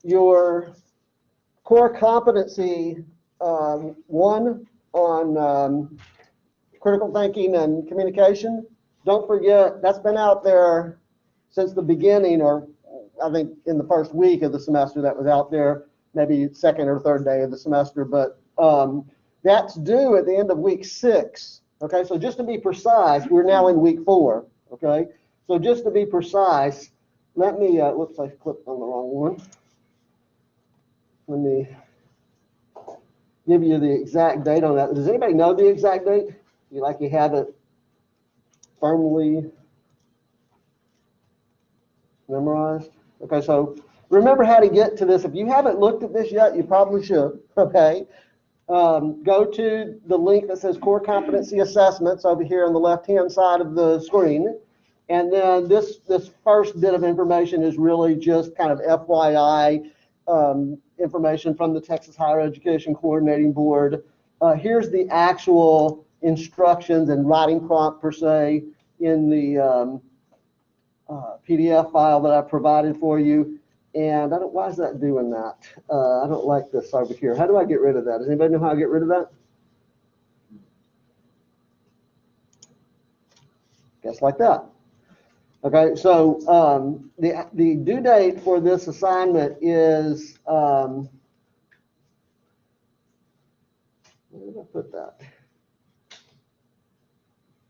your core competency one on critical thinking and communication. Don't forget, that's been out there since the beginning, or I think in the first week of the semester that was out there, maybe second or third day of the semester, but that's due at the end of week 6. Okay, so just to be precise, we're now in week 4. Okay, so just to be precise, let me, whoops, I clicked on the wrong one. Let me give you the exact date on that. Does anybody know the exact date? You have it firmly memorized? Okay, so remember how to get to this. If you haven't looked at this yet, you probably should. Okay, go to the link that says Core Competency Assessments over here on the left-hand side of the screen. And then this first bit of information is really just kind of FYI information from the Texas Higher Education Coordinating Board. Here's the actual instructions and writing prompt per se in the PDF file that I provided for you. And why is that doing that? I don't like this over here. How do I get rid of that? Does anybody know how I get rid of that? Guess like that. Okay, so the due date for this assignment is, where did I put that?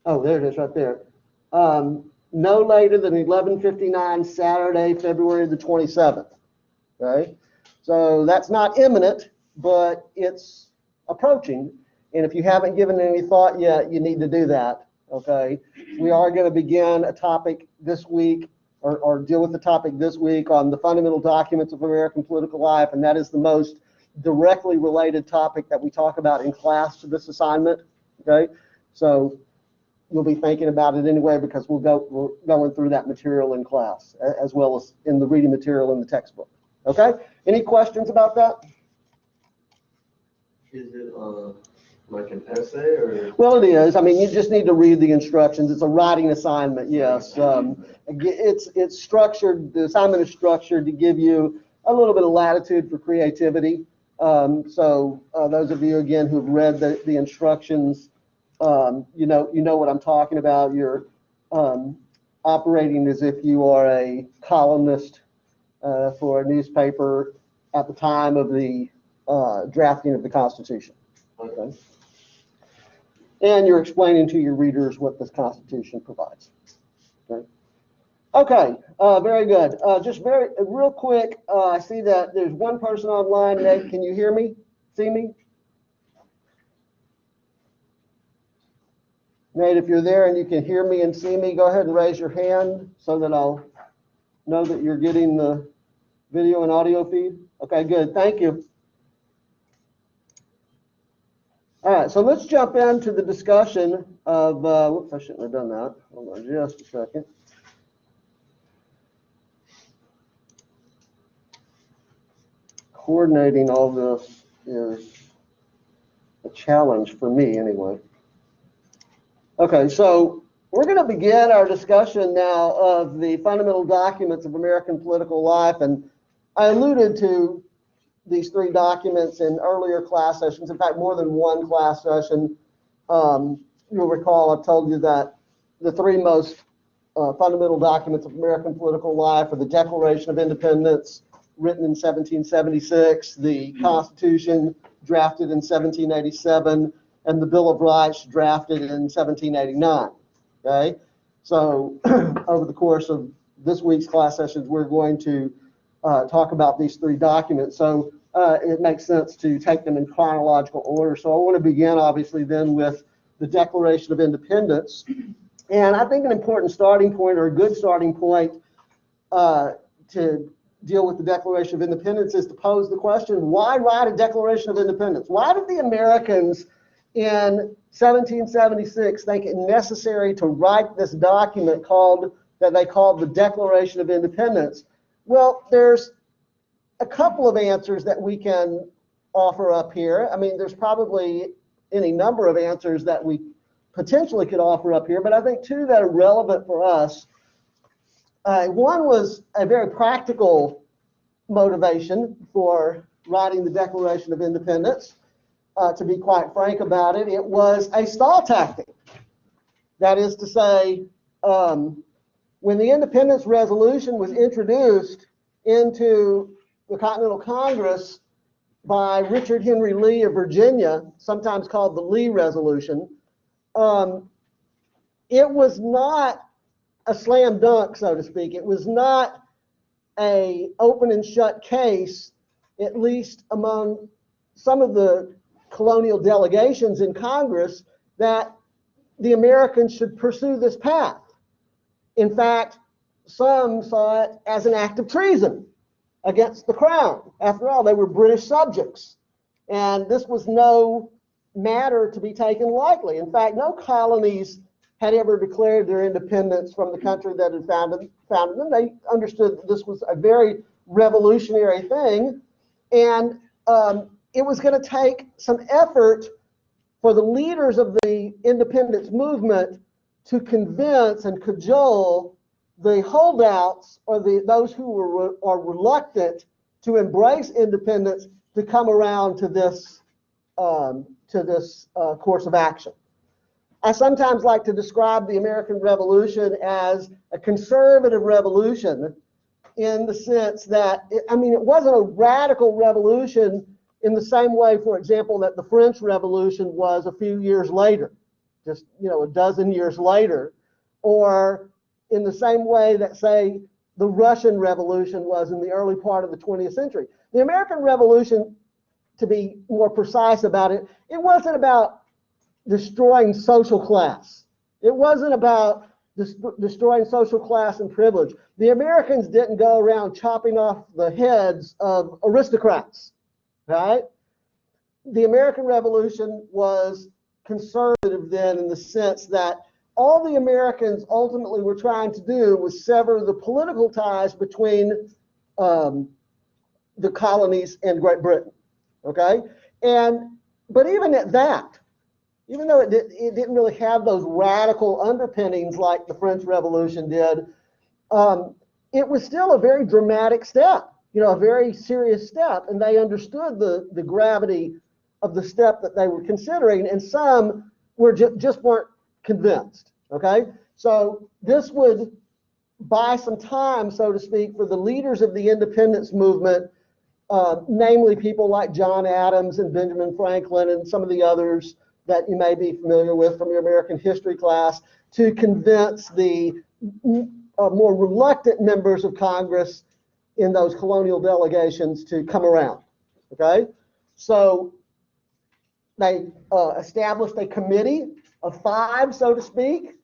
Oh, there it is right there. No later than 11:59 Saturday, February the 27th. Okay, so that's not imminent, but it's approaching. And if you haven't given any thought yet, you need to do that. Okay, we are going to begin a topic this week, or deal with the topic this week on the fundamental documents of American political life, and that is the most directly related topic that we talk about in class to this assignment. Okay, so you'll be thinking about it anyway because we're going through that material in class as well as in the reading material in the textbook. Okay, any questions about that? Is it like an essay or? Well, it is. I mean, you just need to read the instructions. It's a writing assignment, yes. It's structured, the assignment is structured to give you a little bit of latitude for creativity. So those of you, again, who've read the instructions, you know what I'm talking about. You're operating as if you are a columnist for a newspaper at the time of the drafting of the Constitution. Okay. And you're explaining to your readers what this Constitution provides. Okay. Okay, very good. Just real quick, I see that there's one person online. Nate, can you hear me? See me? Nate, if you're there and you can hear me and see me, go ahead and raise your hand so that I'll know that you're getting the video and audio feed. Okay, good. Thank you. All right, so let's jump into the discussion of, whoops, I shouldn't have done that. Hold on just a second. Coordinating all this is a challenge for me anyway. Okay, so we're going to begin our discussion now of the fundamental documents of American political life, and I alluded to these 3 documents in earlier class sessions, in fact, more than one class session. You'll recall I've told you that the 3 most fundamental documents of American political life are the Declaration of Independence, written in 1776, the Constitution, drafted in 1787, and the Bill of Rights, drafted in 1789. Okay, so over the course of this week's class sessions, we're going to talk about these 3 documents. So it makes sense to take them in chronological order. So I want to begin, obviously, then with the Declaration of Independence. And I think an important starting point, or a good starting point, to deal with the Declaration of Independence is to pose the question, why write a Declaration of Independence? Why did the Americans in 1776 think it necessary to write this document that they called the Declaration of Independence? Well, there's a couple of answers that we can offer up here. I mean, there's probably any number of answers that we potentially could offer up here, but I think 2 that are relevant for us. One was a very practical motivation for writing the Declaration of Independence. To be quite frank about it, it was a stall tactic. That is to say, when the Independence Resolution was introduced into the Continental Congress by Richard Henry Lee of Virginia, sometimes called the Lee Resolution, it was not a slam dunk, so to speak. It was not a open and shut case, at least among some of the colonial delegations in Congress, that the Americans should pursue this path. In fact, some saw it as an act of treason against the crown. After all, they were British subjects, and this was no matter to be taken lightly. In fact, no colonies had ever declared their independence from the country that had founded them. They understood that this was a very revolutionary thing, and it was going to take some effort for the leaders of the independence movement to convince and cajole the holdouts or those who are reluctant to embrace independence to come around to this course of action. I sometimes like to describe the American Revolution as a conservative revolution, in the sense that, it wasn't a radical revolution in the same way, for example, that the French Revolution was a few years later, just a dozen years later, or in the same way that, say, the Russian Revolution was in the early part of the 20th century. The American Revolution, to be more precise about it, it wasn't about destroying social class. It wasn't about destroying social class and privilege. The Americans didn't go around chopping off the heads of aristocrats, right? The American Revolution was conservative then, in the sense that all the Americans ultimately were trying to do was sever the political ties between the colonies and Great Britain, okay? But even at that, even though it didn't really have those radical underpinnings like the French Revolution did, it was still a very dramatic step, a very serious step, and they understood the gravity of the step that they were considering, and some were just weren't convinced, okay? So this would buy some time, so to speak, for the leaders of the independence movement, namely people like John Adams and Benjamin Franklin and some of the others that you may be familiar with from your American history class, to convince the more reluctant members of Congress in those colonial delegations to come around, okay? So they established a committee of 5, so to speak,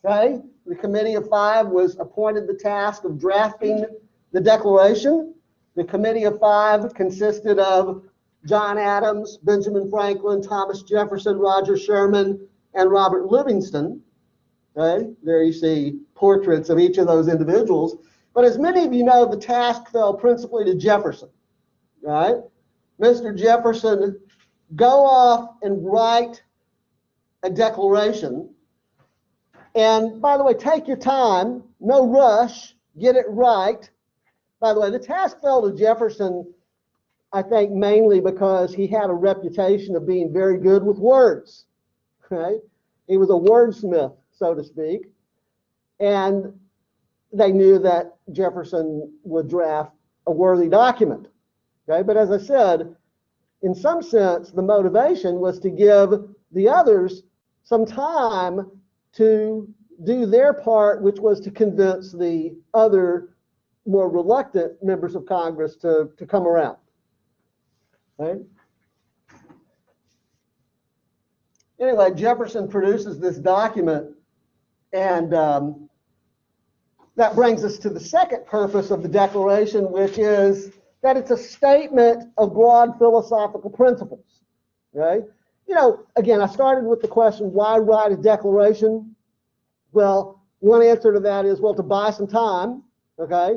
okay? The committee of 5 was appointed the task of drafting the Declaration. The committee of 5 consisted of John Adams, Benjamin Franklin, Thomas Jefferson, Roger Sherman, and Robert Livingston. Okay? There you see portraits of each of those individuals. But as many of you know, the task fell principally to Jefferson. Right? Mr. Jefferson, go off and write a declaration. And by the way, take your time, no rush, get it right. By the way, the task fell to Jefferson, I think, mainly because he had a reputation of being very good with words. Right? He was a wordsmith, so to speak. And they knew that Jefferson would draft a worthy document. Okay? But as I said, in some sense, the motivation was to give the others some time to do their part, which was to convince the other more reluctant members of Congress to come around. Right? Anyway, Jefferson produces this document, and that brings us to the second purpose of the Declaration, which is that it's a statement of broad philosophical principles. Okay? Again, I started with the question, why write a declaration? Well, one answer to that is, well, to buy some time, okay?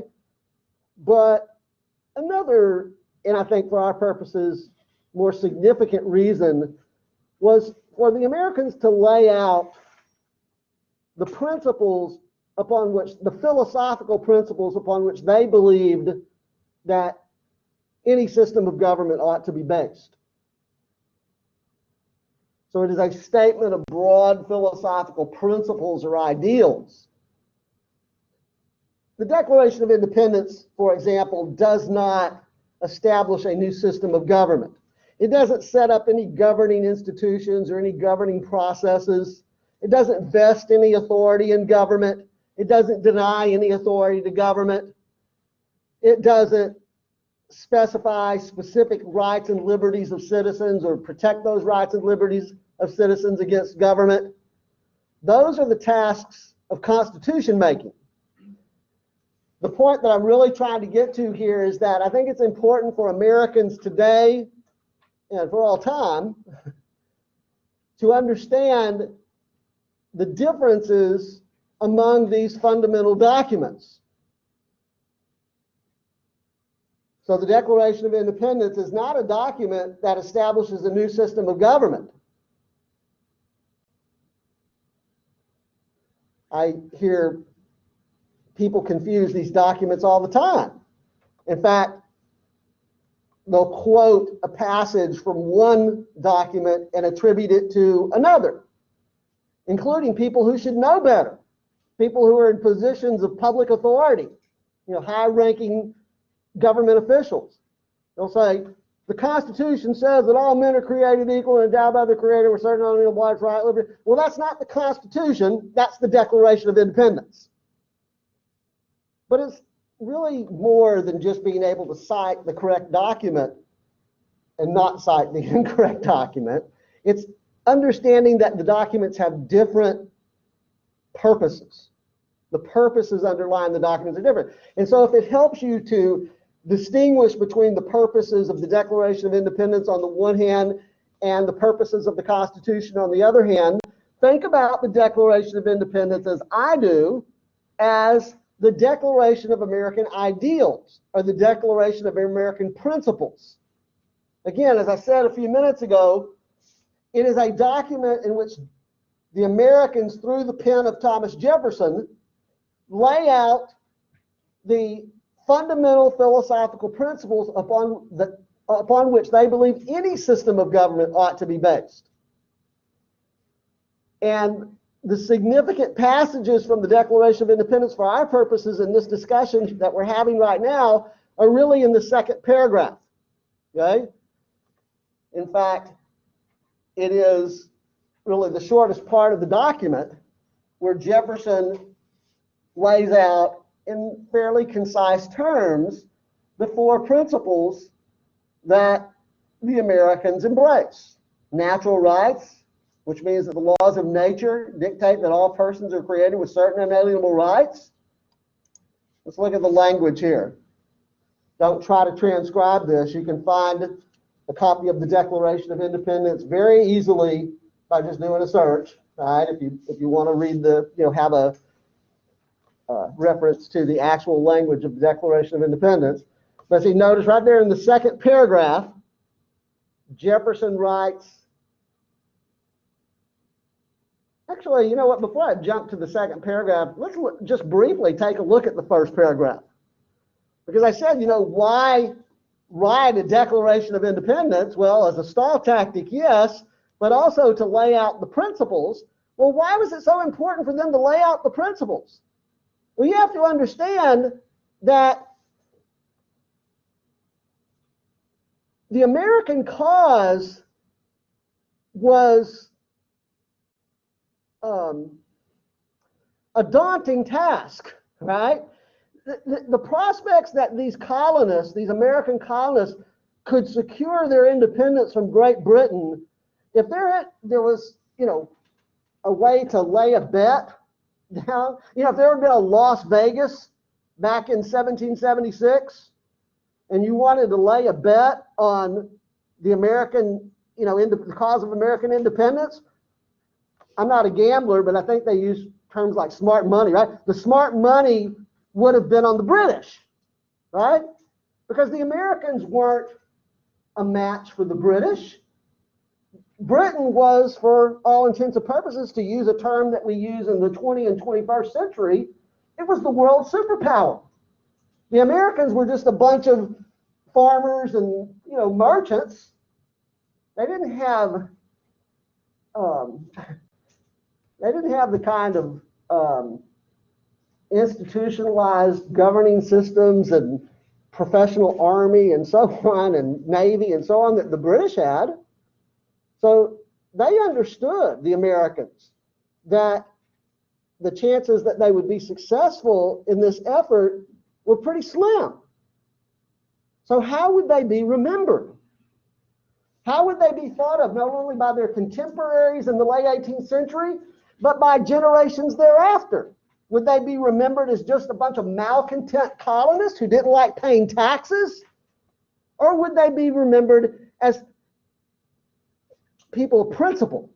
But another, and I think for our purposes, more significant reason was for the Americans to lay out the principles upon which, the philosophical principles upon which they believed that any system of government ought to be based. So it is a statement of broad philosophical principles or ideals. The Declaration of Independence, for example, does not establish a new system of government. It doesn't set up any governing institutions or any governing processes. It doesn't vest any authority in government. It doesn't deny any authority to government. It doesn't specify specific rights and liberties of citizens or protect those rights and liberties of citizens against government. Those are the tasks of constitution making. The point that I'm really trying to get to here is that I think it's important for Americans today and for all time to understand the differences among these fundamental documents. So the Declaration of Independence is not a document that establishes a new system of government. I hear people confuse these documents all the time. In fact, they'll quote a passage from one document and attribute it to another, including people who should know better, people who are in positions of public authority, high-ranking government officials. They'll say, the Constitution says that all men are created equal and endowed by the Creator with certain unalienable rights, right, liberty. Well, that's not the Constitution, that's the Declaration of Independence. But it's really more than just being able to cite the correct document and not cite the incorrect document. It's understanding that the documents have different purposes. The purposes underlying the documents are different. And so if it helps you to distinguish between the purposes of the Declaration of Independence on the one hand and the purposes of the Constitution on the other hand, think about the Declaration of Independence, as I do, as the Declaration of American Ideals, or the Declaration of American Principles. Again, as I said a few minutes ago, it is a document in which the Americans, through the pen of Thomas Jefferson, lay out the fundamental philosophical principles upon which they believe any system of government ought to be based. And the significant passages from the Declaration of Independence for our purposes in this discussion that we're having right now are really in the second paragraph. Okay? In fact, it is really the shortest part of the document where Jefferson lays out in fairly concise terms the four principles that the Americans embrace. Natural rights, which means that the laws of nature dictate that all persons are created with certain unalienable rights. Let's look at the language here. Don't try to transcribe this. You can find a copy of the Declaration of Independence very easily by just doing a search. All right, if you want to read have a reference to the actual language of the Declaration of Independence. But see, notice right there in the second paragraph, Jefferson writes, actually, you know what, before I jump to the second paragraph, let's just briefly take a look at the first paragraph. Because I said, why write a Declaration of Independence? Well, as a stall tactic, yes, but also to lay out the principles. Well, why was it so important for them to lay out the principles? Well, you have to understand that the American cause was a daunting task, right? The prospects that these colonists, these American colonists, could secure their independence from Great Britain, if there was, a way to lay a bet down, if there had been a Las Vegas back in 1776, and you wanted to lay a bet on the American, the cause of American independence, I'm not a gambler, but I think they use terms like smart money, right? The smart money would have been on the British, right? Because the Americans weren't a match for the British. Britain was, for all intents and purposes, to use a term that we use in the 20th and 21st century, it was the world superpower. The Americans were just a bunch of farmers and, merchants. They didn't have the kind of institutionalized governing systems and professional army and so on, and navy and so on, that the British had. So they understood, the Americans, that the chances that they would be successful in this effort were pretty slim. So how would they be remembered? How would they be thought of, not only by their contemporaries in the late 18th century, but by generations thereafter? Would they be remembered as just a bunch of malcontent colonists who didn't like paying taxes? Or would they be remembered as people of principle?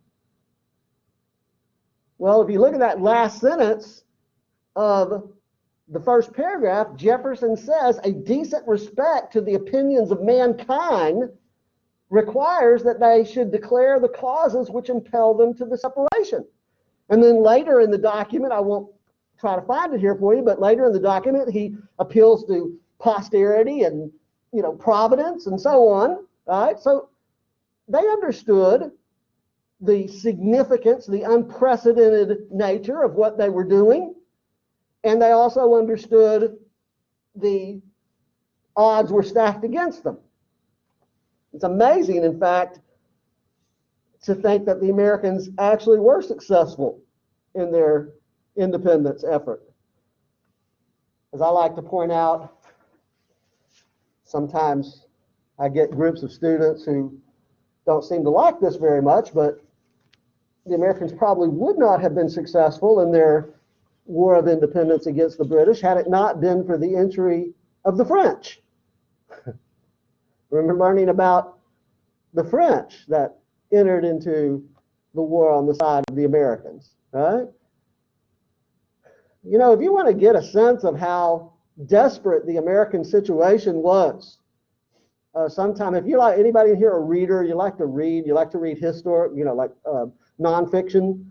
Well, if you look at that last sentence of the first paragraph, Jefferson says a decent respect to the opinions of mankind requires that they should declare the causes which impel them to the separation. And then later in the document, I won't try to find it here for you, but later in the document, he appeals to posterity and, providence and so on, right? So they understood the significance, the unprecedented nature of what they were doing. And they also understood the odds were stacked against them. It's amazing, in fact, to think that the Americans actually were successful in their independence effort. As I like to point out, sometimes I get groups of students who don't seem to like this very much, but the Americans probably would not have been successful in their War of Independence against the British had it not been for the entry of the French. Remember learning about the French that entered into the war on the side of the Americans, right? If you want to get a sense of how desperate the American situation was, sometime, if you like, anybody here a reader, you like to read historic, nonfiction,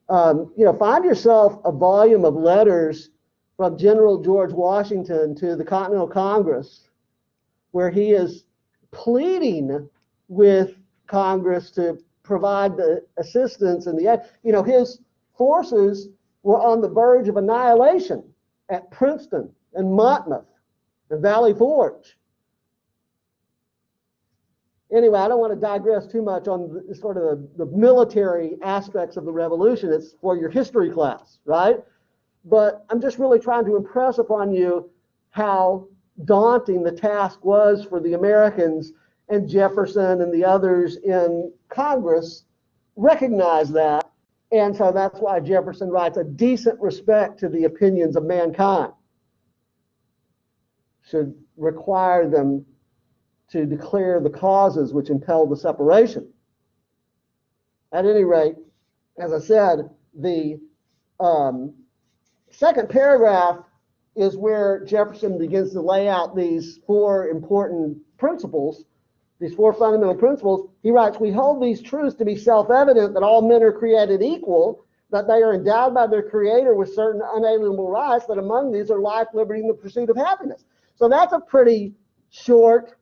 find yourself a volume of letters from General George Washington to the Continental Congress, where he is pleading with Congress to provide the assistance and his forces were on the verge of annihilation at Princeton and Monmouth and Valley Forge. Anyway, I don't want to digress too much on the military aspects of the revolution. It's for your history class, right? But I'm just really trying to impress upon you how daunting the task was for the Americans, and Jefferson and the others in Congress recognized that. And so that's why Jefferson writes, a decent respect to the opinions of mankind should require them to declare the causes which impelled the separation. At any rate, as I said, the second paragraph is where Jefferson begins to lay out these four important principles, these four fundamental principles. He writes, we hold these truths to be self-evident, that all men are created equal, that they are endowed by their Creator with certain unalienable rights, that among these are life, liberty, and the pursuit of happiness. So that's a pretty short,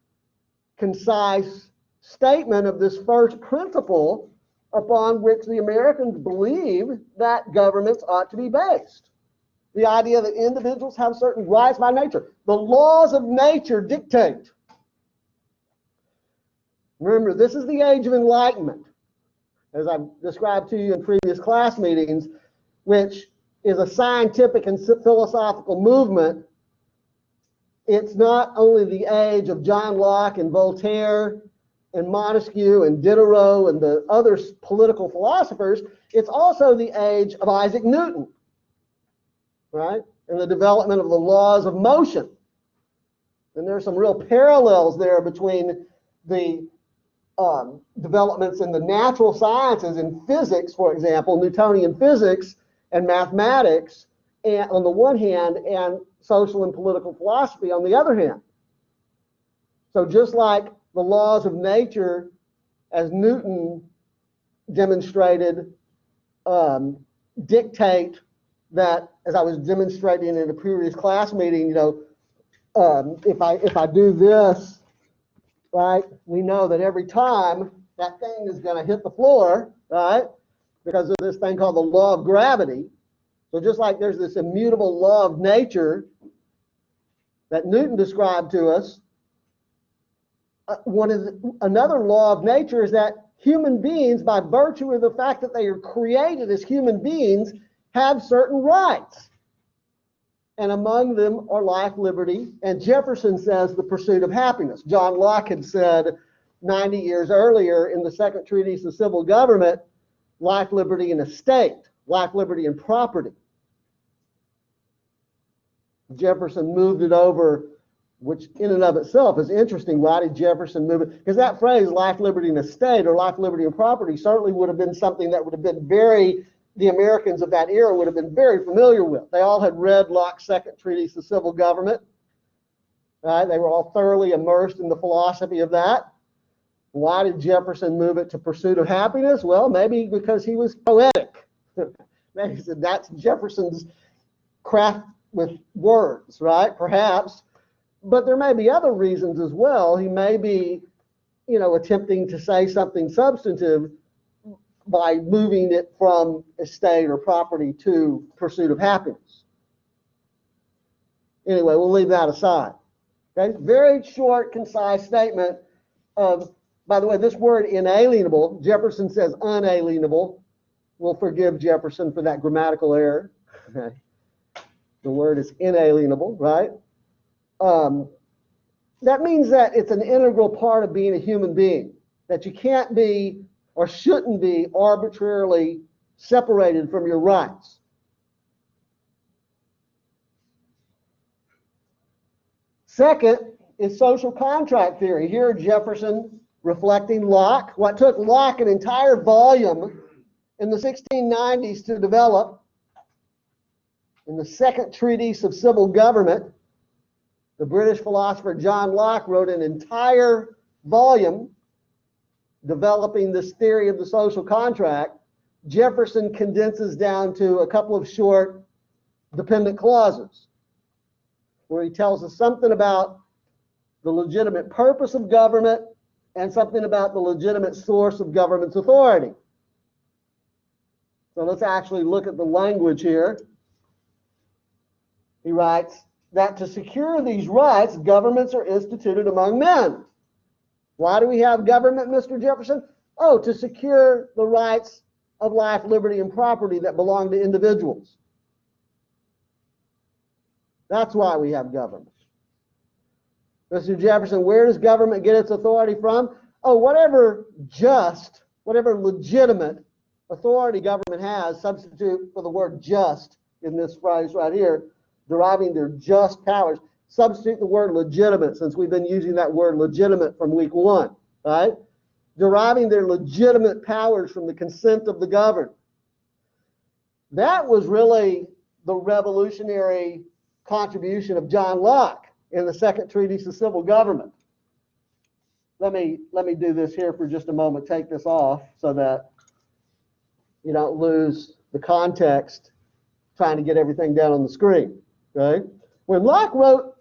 concise statement of this first principle upon which the Americans believe that governments ought to be based. The idea that individuals have certain rights by nature. The laws of nature dictate. Remember, this is the age of enlightenment, as I've described to you in previous class meetings, which is a scientific and philosophical movement. It's not only the age of John Locke and Voltaire and Montesquieu and Diderot and the other political philosophers, it's also the age of Isaac Newton, right? And the development of the laws of motion. And there are some real parallels there between the developments in the natural sciences, in physics, for example, Newtonian physics and mathematics, and on the one hand, and social and political philosophy on the other hand. So just like the laws of nature, as Newton demonstrated, dictate that, as I was demonstrating in a previous class meeting, if I do this, right, we know that every time that thing is going to hit the floor, right, because of this thing called the law of gravity. So just like there's this immutable law of nature that Newton described to us, another law of nature is that human beings, by virtue of the fact that they are created as human beings, have certain rights. And among them are life, liberty, and Jefferson says the pursuit of happiness. John Locke had said 90 years earlier in the Second Treatise of Civil Government, life, liberty, and estate, life, liberty, and property. Jefferson moved it over, which in and of itself is interesting. Why did Jefferson move it? Because that phrase, life, liberty, and estate, or life, liberty, and property, certainly would have been something that would have been the Americans of that era would have been very familiar with. They all had read Locke's Second Treatise of Civil Government. Right? They were all thoroughly immersed in the philosophy of that. Why did Jefferson move it to pursuit of happiness? Well, maybe because he was poetic. Maybe he said that's Jefferson's craft with words, right? Perhaps. But there may be other reasons as well. He may be, attempting to say something substantive by moving it from estate or property to pursuit of happiness. Anyway, we'll leave that aside. Okay, very short, concise statement of, by the way, this word inalienable, Jefferson says unalienable. We'll forgive Jefferson for that grammatical error. Okay. The word is inalienable, right? That means that it's an integral part of being a human being, that you can't be or shouldn't be arbitrarily separated from your rights. Second is social contract theory. Here, Jefferson reflecting Locke. What took Locke an entire volume in the 1690s to develop, in the Second Treatise of Civil Government, the British philosopher John Locke wrote an entire volume developing this theory of the social contract. Jefferson condenses down to a couple of short dependent clauses where he tells us something about the legitimate purpose of government and something about the legitimate source of government's authority. So let's actually look at the language here. He writes that to secure these rights, governments are instituted among men. Why do we have government, Mr. Jefferson? Oh, to secure the rights of life, liberty, and property that belong to individuals. That's why we have government. Mr. Jefferson, where does government get its authority from? Oh, whatever just, whatever legitimate authority government has, substitute for the word just in this phrase right here, deriving their just powers. Substitute the word legitimate, since we've been using that word legitimate from week 1, right? Deriving their legitimate powers from the consent of the governed. That was really the revolutionary contribution of John Locke in the Second Treatise of Civil Government. Let me do this here for just a moment, take this off so that you don't lose the context trying to get everything down on the screen, okay? When Locke wrote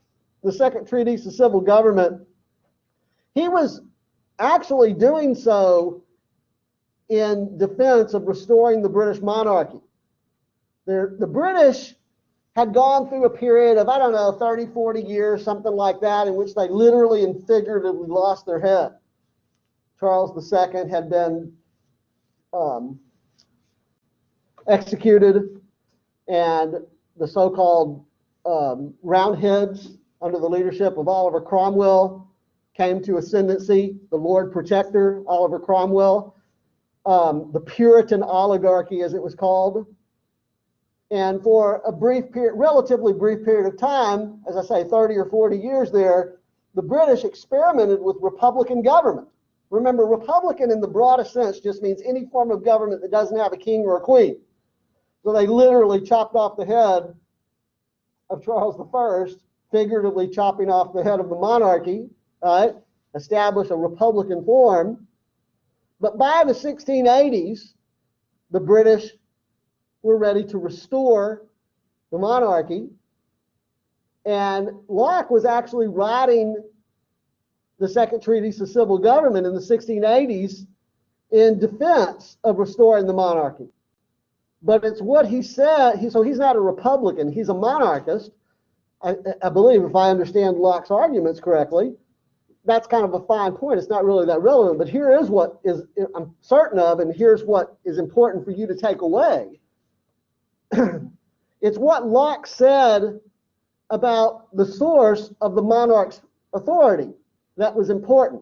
the Second Treatise of Civil Government, he was actually doing so in defense of restoring the British monarchy. The British had gone through a period of, 30, 40 years, something like that, in which they literally and figuratively lost their head. Charles II had been executed, and the so-called Roundheads, under the leadership of Oliver Cromwell, came to ascendancy. The Lord Protector, Oliver Cromwell, the Puritan oligarchy, as it was called. And for a brief period, relatively brief period of time, as I say, 30 or 40 years there, the British experimented with republican government. Remember, republican in the broadest sense just means any form of government that doesn't have a king or a queen. So they literally chopped off the head of Charles I, figuratively chopping off the head of the monarchy, right? Established a republican form. But by the 1680s, the British were ready to restore the monarchy. And Locke was actually writing the Second Treatise of Civil Government in the 1680s in defense of restoring the monarchy. But it's what he said. So he's not a Republican, he's a monarchist. I believe, if I understand Locke's arguments correctly, that's kind of a fine point. It's not really that relevant, but here is what is I'm certain of, and here's what is important for you to take away. It's what Locke said about the source of the monarch's authority that was important.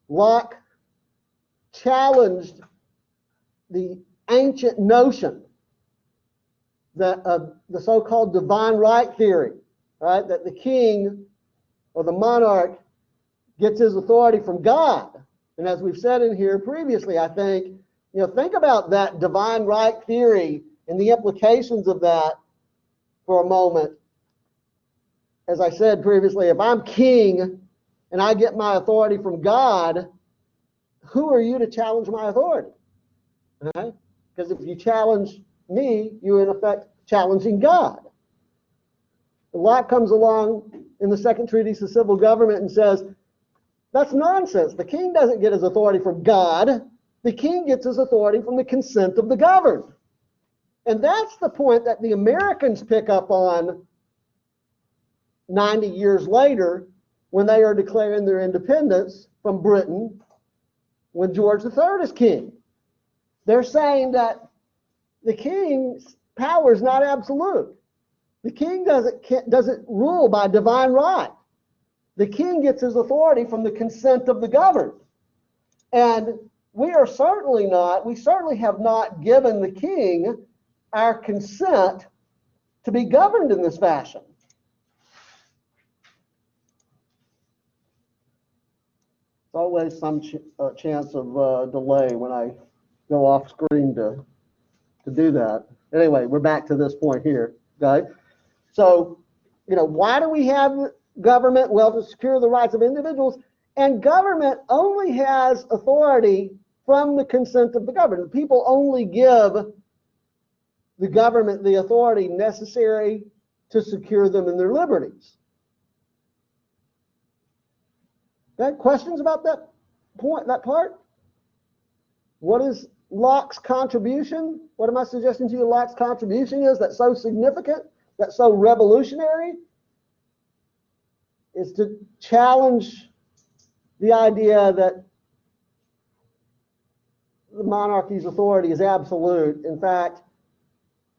Locke challenged the ancient notion that the so-called divine right theory, right? That the king or the monarch gets his authority from God. And as we've said in here previously, I think, think about that divine right theory and the implications of that for a moment. As I said previously, if I'm king and I get my authority from God, who are you to challenge my authority? Okay? Because if you challenge me, you're in effect challenging God. Locke comes along in the Second Treatise of Civil Government and says, that's nonsense. The king doesn't get his authority from God. The king gets his authority from the consent of the governed. And that's the point that the Americans pick up on 90 years later when they are declaring their independence from Britain when George III is king. They're saying that the king's power is not absolute. The king doesn't rule by divine right. The king gets his authority from the consent of the governed. And we certainly have not given the king our consent to be governed in this fashion. There's always some chance of delay when I go off screen to do that. Anyway, we're back to this point here, okay? So, why do we have government? Well, to secure the rights of individuals, and government only has authority from the consent of the governed. The people only give the government the authority necessary to secure them in their liberties. Okay, questions about that point, that part? What is Locke's contribution? What am I suggesting to you Locke's contribution is that's so significant, that's so revolutionary? Is to challenge the idea that the monarchy's authority is absolute. In fact,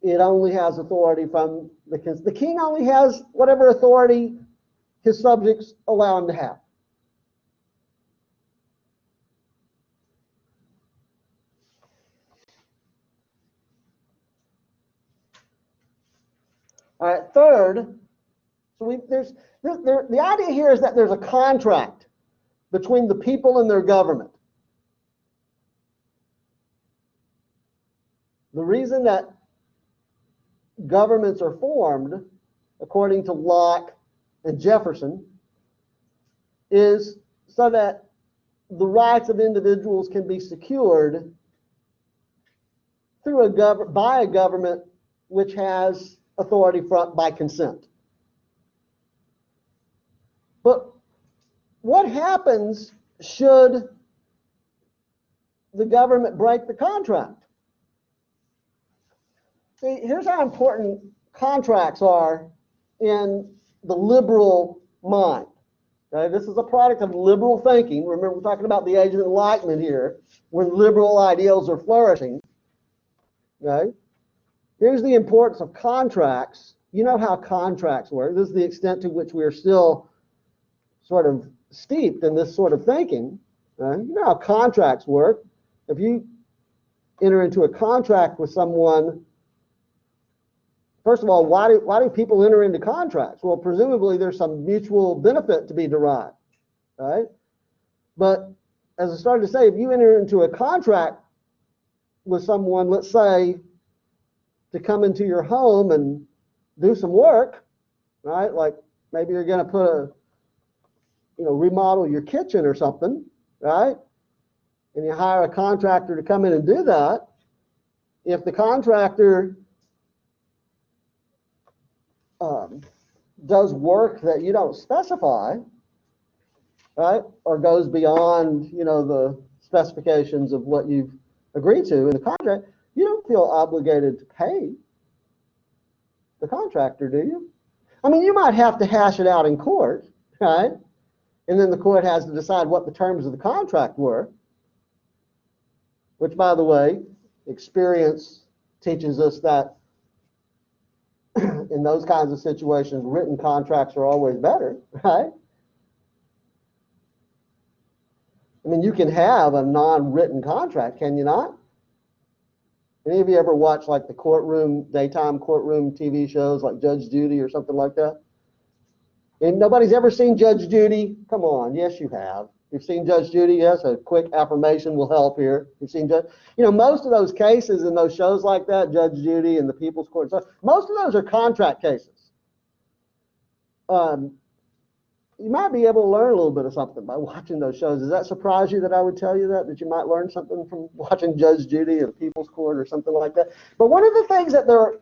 it only has authority from the king only has whatever authority his subjects allow him to have. All right, third, so the idea here is that there's a contract between the people and their government. The reason that governments are formed, according to Locke and Jefferson, is so that the rights of individuals can be secured through by a government which has authority by consent. But what happens should the government break the contract? See, here's how important contracts are in the liberal mind. Okay? This is a product of liberal thinking. Remember, we're talking about the Age of Enlightenment here, when liberal ideals are flourishing. Okay? Here's the importance of contracts. You know how contracts work. This is the extent to which we are still sort of steeped in this sort of thinking. Right? You know how contracts work. If you enter into a contract with someone, first of all, why do people enter into contracts? Well, presumably there's some mutual benefit to be derived, right? But as I started to say, if you enter into a contract with someone, let's say, to come into your home and do some work, right? Like maybe you're going to remodel your kitchen or something, right? And you hire a contractor to come in and do that. If the contractor does work that you don't specify, right, or goes beyond, the specifications of what you've agreed to in the contract, you don't feel obligated to pay the contractor, do you? I mean, you might have to hash it out in court, right? And then the court has to decide what the terms of the contract were, which, by the way, experience teaches us that in those kinds of situations, written contracts are always better, right? I mean, you can have a non-written contract, can you not? Any of you ever watch like the daytime courtroom TV shows like Judge Judy or something like that? And nobody's ever seen Judge Judy? Come on, yes you have. You've seen Judge Judy? Yes, a quick affirmation will help here. You've seen Judge, most of those cases in those shows like that, Judge Judy and the People's Court, most of those are contract cases. You might be able to learn a little bit of something by watching those shows. Does that surprise you that I would tell you that you might learn something from watching Judge Judy or the People's Court or something like that? But one of the things that they're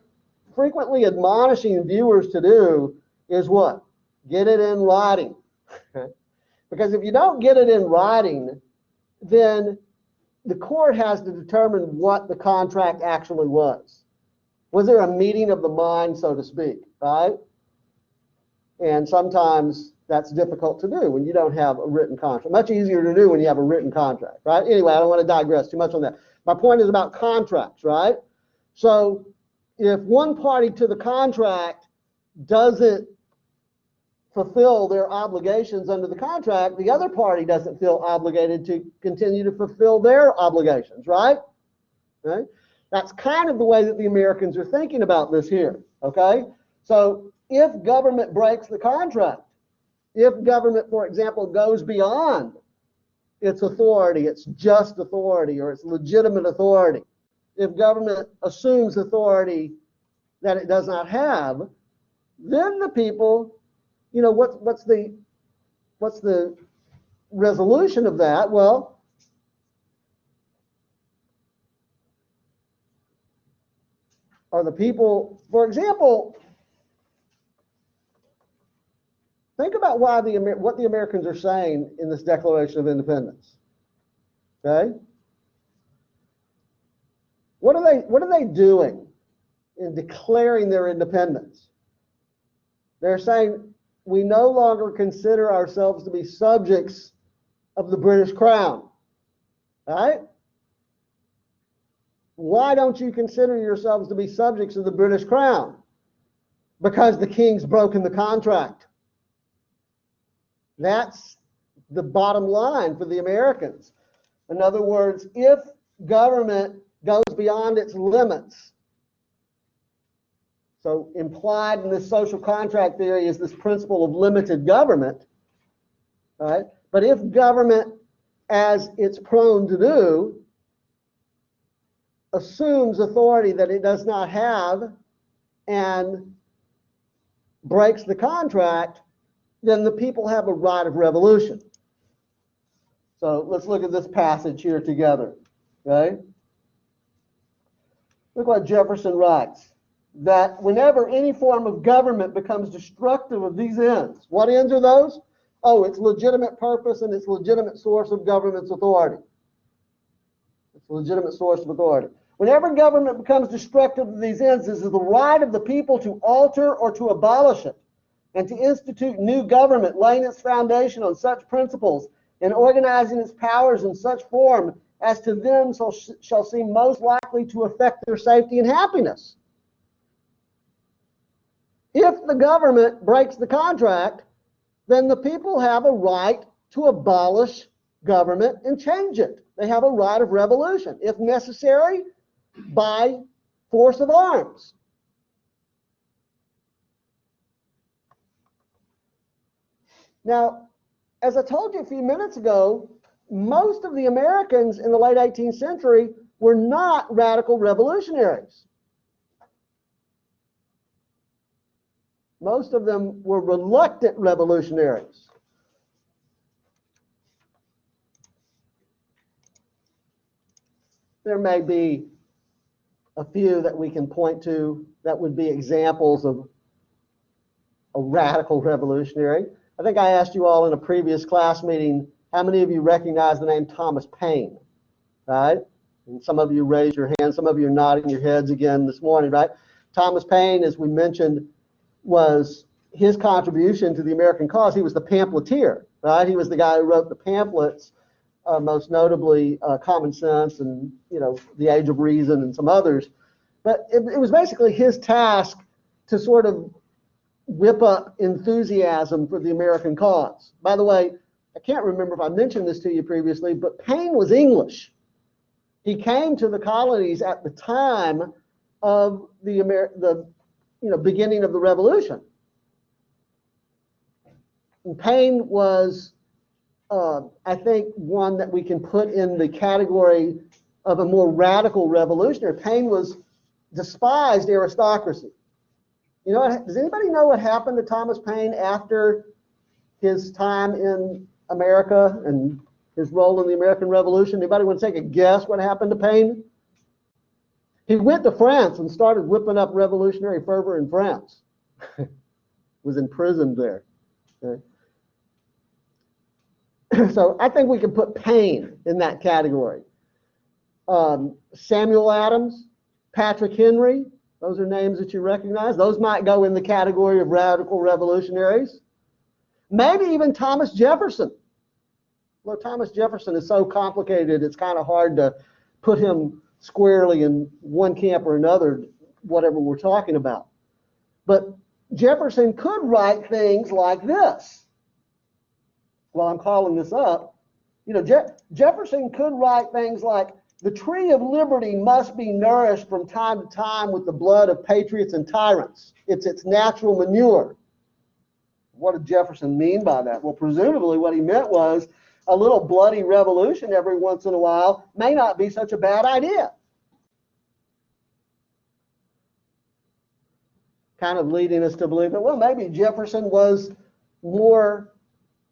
frequently admonishing viewers to do is what? Get it in writing. Because if you don't get it in writing, then the court has to determine what the contract actually was. Was there a meeting of the mind, so to speak, right? And sometimes that's difficult to do when you don't have a written contract. Much easier to do when you have a written contract, right? Anyway, I don't want to digress too much on that. My point is about contracts, right? So if one party to the contract doesn't fulfill their obligations under the contract, the other party doesn't feel obligated to continue to fulfill their obligations, right? Okay? That's kind of the way that the Americans are thinking about this here, okay? So if government breaks the contract, if government, for example, goes beyond its authority, its just authority, or its legitimate authority, if government assumes authority that it does not have, then the people, what's the resolution of that? Well, are the people, for example, think about what the Americans are saying in this Declaration of Independence. Okay? What are they doing in declaring their independence? They're saying we no longer consider ourselves to be subjects of the British Crown. Right? Why don't you consider yourselves to be subjects of the British Crown? Because the king's broken the contract. That's the bottom line for the Americans. In other words, if government goes beyond its limits, so implied in this social contract theory is this principle of limited government, right? But if government, as it's prone to do, assumes authority that it does not have and breaks the contract, then the people have a right of revolution. So let's look at this passage here together, okay? Look what Jefferson writes, that whenever any form of government becomes destructive of these ends, what ends are those? Oh, its legitimate purpose and its legitimate source of government's authority. It's a legitimate source of authority. Whenever government becomes destructive of these ends, this is the right of the people to alter or to abolish it, and to institute new government, laying its foundation on such principles and organizing its powers in such form as to them shall seem most likely to affect their safety and happiness. If the government breaks the contract, then the people have a right to abolish government and change it. They have a right of revolution, if necessary, by force of arms. Now, as I told you a few minutes ago, most of the Americans in the late 18th century were not radical revolutionaries. Most of them were reluctant revolutionaries. There may be a few that we can point to that would be examples of a radical revolutionary. I think I asked you all in a previous class meeting, how many of you recognize the name Thomas Paine, right? And some of you raised your hands, some of you are nodding your heads again this morning, right? Thomas Paine, as we mentioned, was his contribution to the American cause. He was the pamphleteer, right? He was the guy who wrote the pamphlets, most notably Common Sense and, The Age of Reason and some others. But it was basically his task to sort of whip up enthusiasm for the American cause. By the way, I can't remember if I mentioned this to you previously, but Paine was English. He came to the colonies at the time of the beginning of the Revolution. And Paine was, I think, one that we can put in the category of a more radical revolutionary. Paine was despised aristocracy. Does anybody know what happened to Thomas Paine after his time in America and his role in the American Revolution? Anybody want to take a guess what happened to Paine? He went to France and started whipping up revolutionary fervor in France. Was imprisoned there. Okay. So I think we can put Paine in that category. Samuel Adams, Patrick Henry, those are names that you recognize. Those might go in the category of radical revolutionaries. Maybe even Thomas Jefferson. Well, Thomas Jefferson is so complicated, it's kind of hard to put him squarely in one camp or another, whatever we're talking about. But Jefferson could write things like this. Well, I'm calling this up. Jefferson could write things like, the tree of liberty must be nourished from time to time with the blood of patriots and tyrants. It's its natural manure. What did Jefferson mean by that? Well, presumably what he meant was a little bloody revolution every once in a while may not be such a bad idea. Kind of leading us to believe that, well, maybe Jefferson was more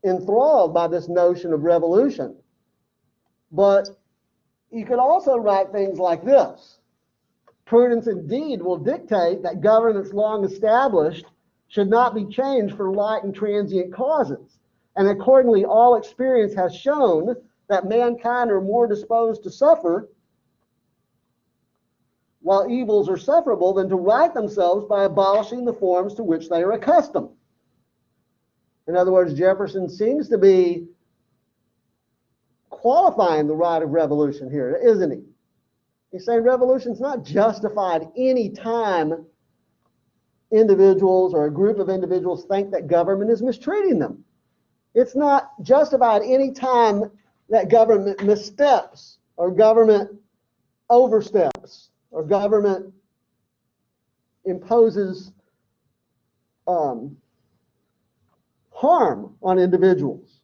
enthralled by this notion of revolution. But you could also write things like this. Prudence indeed will dictate that governments long established should not be changed for light and transient causes. And accordingly, all experience has shown that mankind are more disposed to suffer while evils are sufferable than to right themselves by abolishing the forms to which they are accustomed. In other words, Jefferson seems to be qualifying the right of revolution here, isn't he? He's saying revolution's not justified any time individuals or a group of individuals think that government is mistreating them. It's not justified any time that government missteps or government oversteps or government imposes harm on individuals.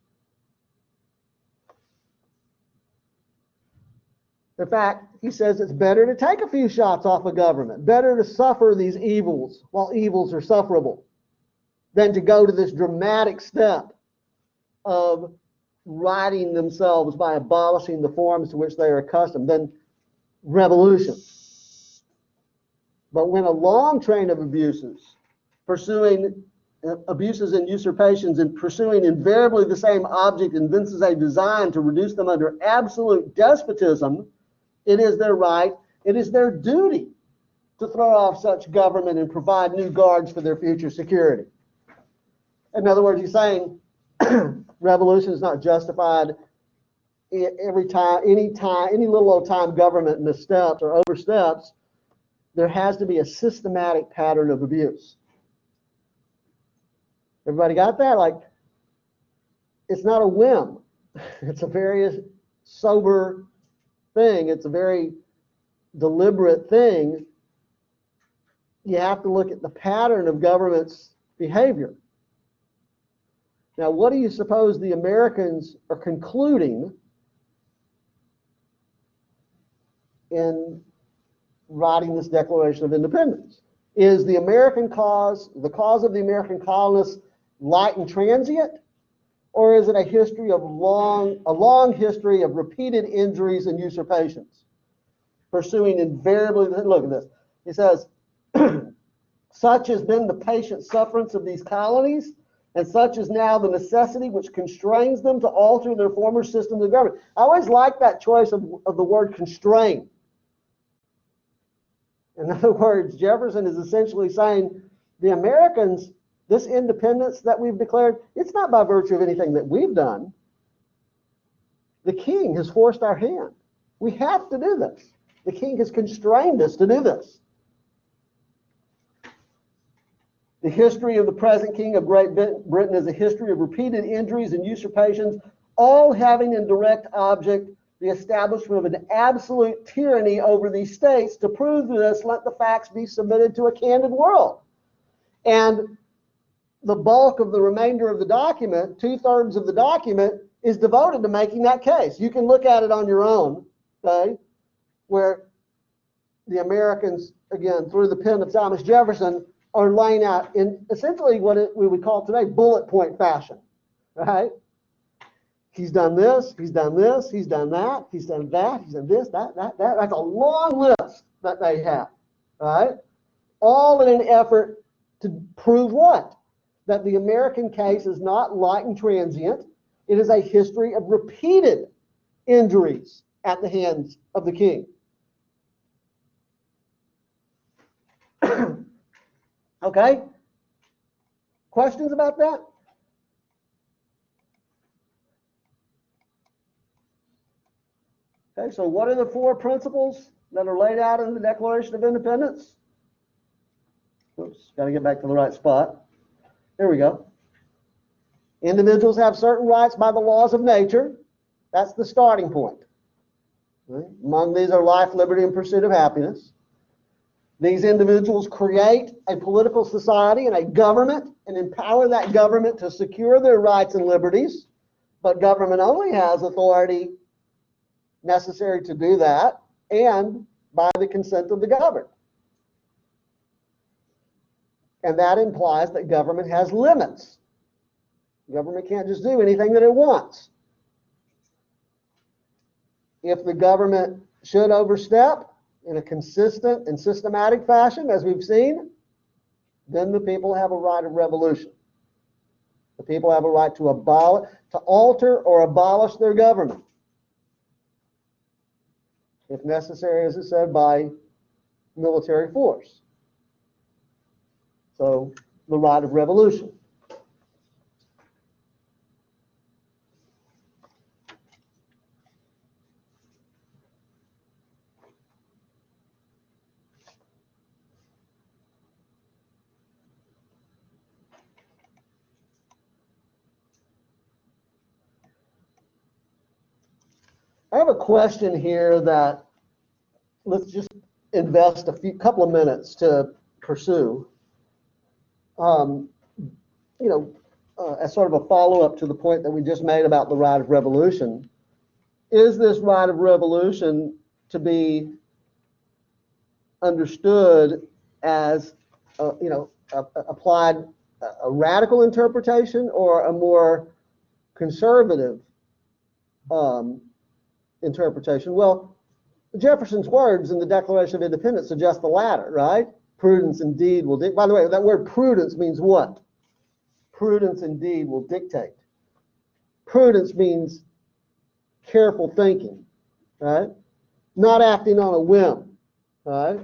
In fact, he says it's better to take a few shots off of government, better to suffer these evils while evils are sufferable, than to go to this dramatic step of righting themselves by abolishing the forms to which they are accustomed, than revolution. But when a long train of abuses, pursuing abuses and usurpations and pursuing invariably the same object evinces a design to reduce them under absolute despotism, it is their right, it is their duty to throw off such government and provide new guards for their future security. In other words, he's saying revolution is not justified every time, any little old time government missteps or oversteps. There has to be a systematic pattern of abuse. Everybody got that? Like, it's not a whim. It's a very sober thing. It's a very deliberate thing. You have to look at the pattern of government's behavior. Now, what do you suppose the Americans are concluding in writing this Declaration of Independence? Is the American cause, the cause of the American colonists, light and transient? Or is it a history of a long history of repeated injuries and usurpations? Pursuing invariably, look at this. He says, Such has been the patient sufferance of these colonies, and such is now the necessity which constrains them to alter their former system of government. I always like that choice of the word constrain. In other words, Jefferson is essentially saying the Americans, this independence that we've declared, it's not by virtue of anything that we've done. The king has forced our hand. We have to do this. The king has constrained us to do this. The history of the present king of Great Britain is a history of repeated injuries and usurpations, all having in direct object the establishment of an absolute tyranny over these states. To prove this, let the facts be submitted to a candid world. And the bulk of the remainder of the document, 2/3 of the document, is devoted to making that case. You can look at it on your own, okay, where the Americans, again, through the pen of Thomas Jefferson, are laying out in essentially what we would call today bullet point fashion, right? He's done this, he's done this, he's done that, he's done that, he's done this, that. That's a long list that they have, right? All in an effort to prove what? That the American case is not light and transient. It is a history of repeated injuries at the hands of the king. Okay? Questions about that? Okay, so what are the 4 principles that are laid out in the Declaration of Independence? Oops, got to get back to the right spot. There we go. Individuals have certain rights by the laws of nature. That's the starting point. Right? Among these are life, liberty, and pursuit of happiness. These individuals create a political society and a government and empower that government to secure their rights and liberties. But government only has authority necessary to do that and by the consent of the governed. And that implies that government has limits. Government can't just do anything that it wants. If the government should overstep in a consistent and systematic fashion, as we've seen, then the people have a right of revolution. The people have a right to alter or abolish their government, if necessary, as it said, by military force. So, the right of revolution. I have a question here that let's just invest couple of minutes to pursue. As sort of a follow-up to the point that we just made about the right of revolution, is this right of revolution to be understood as, applied a radical interpretation or a more conservative interpretation? Well, Jefferson's words in the Declaration of Independence suggest the latter, right? Prudence indeed will dictate. By the way, that word prudence means what? Prudence indeed will dictate. Prudence means careful thinking, right? Not acting on a whim, right?